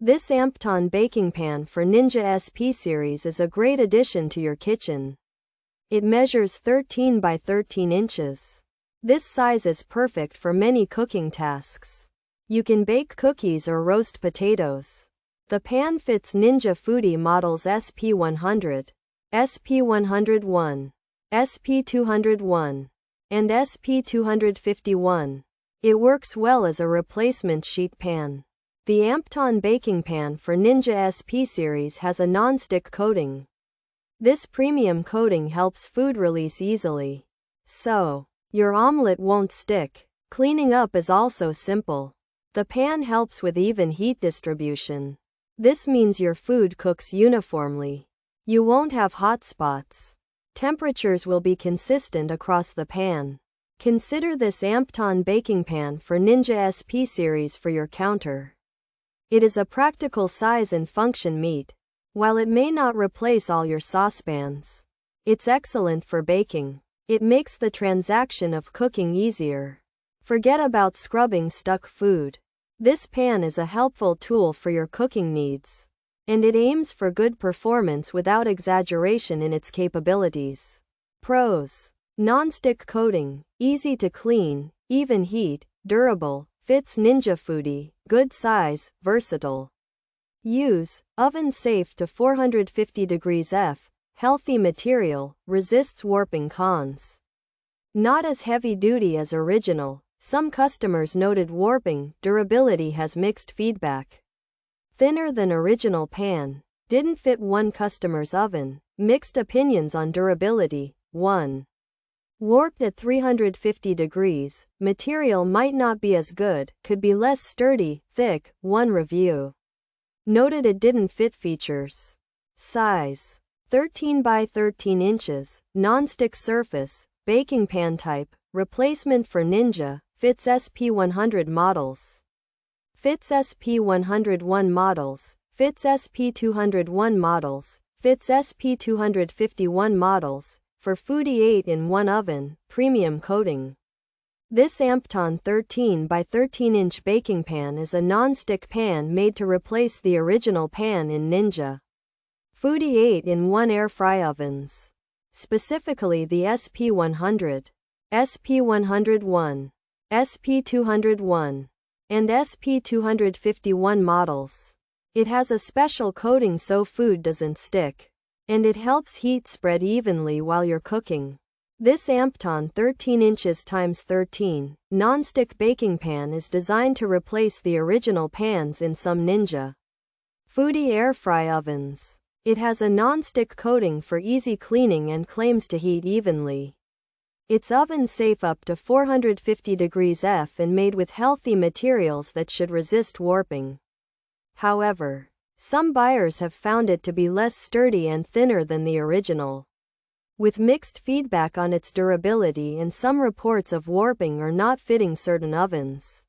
This AMPtaan Baking Pan for Ninja SP series is a great addition to your kitchen. It measures 13 by 13 inches. This size is perfect for many cooking tasks. You can bake cookies or roast potatoes. The pan fits Ninja Foodi models SP100, SP101, SP201, and SP251. It works well as a replacement sheet pan. The AMPtaan Baking Pan for Ninja SP series has a non-stick coating. This premium coating helps food release easily, so your omelet won't stick. Cleaning up is also simple. The pan helps with even heat distribution. This means your food cooks uniformly. You won't have hot spots. Temperatures will be consistent across the pan. Consider this AMPtaan Baking Pan for Ninja SP series for your counter. It is a practical size and function meet. While it may not replace all your saucepans, it's excellent for baking. It makes the transaction of cooking easier. Forget about scrubbing stuck food. This pan is a helpful tool for your cooking needs, and it aims for good performance without exaggeration in its capabilities. Pros: non-stick coating, easy to clean, even heat, durable, fits Ninja Foodi, good size, versatile. Use: oven safe to 450 degrees F, healthy material, resists warping. Cons: not as heavy duty as original. Some customers noted warping. Durability has mixed feedback. Thinner than original pan, didn't fit one customer's oven. Mixed opinions on durability. 1. Warped at 350 degrees, material might not be as good, could be less sturdy, thick. 1 review noted it didn't fit. Features: size 13 by 13 inches, non-stick surface, baking pan type, replacement for Ninja, fits SP100 models, fits SP101 models, fits SP201 models, fits SP251 models. For Foodi 8-in-1 oven, premium coating. This AMPtaan 13 by 13 inch baking pan is a non-stick pan made to replace the original pan in Ninja Foodi 8-in-1 air fry ovens. Specifically the SP100, SP101, SP201, and SP251 models. It has a special coating so food doesn't stick, and it helps heat spread evenly while you're cooking. This AMPtaan 13 inches x 13 non-stick baking pan is designed to replace the original pans in some Ninja Foodi air fry ovens. It has a non-stick coating for easy cleaning and claims to heat evenly. It's oven safe up to 450 degrees F and made with healthy materials that should resist warping. However, some buyers have found it to be less sturdy and thinner than the original, with mixed feedback on its durability and some reports of warping or not fitting certain ovens.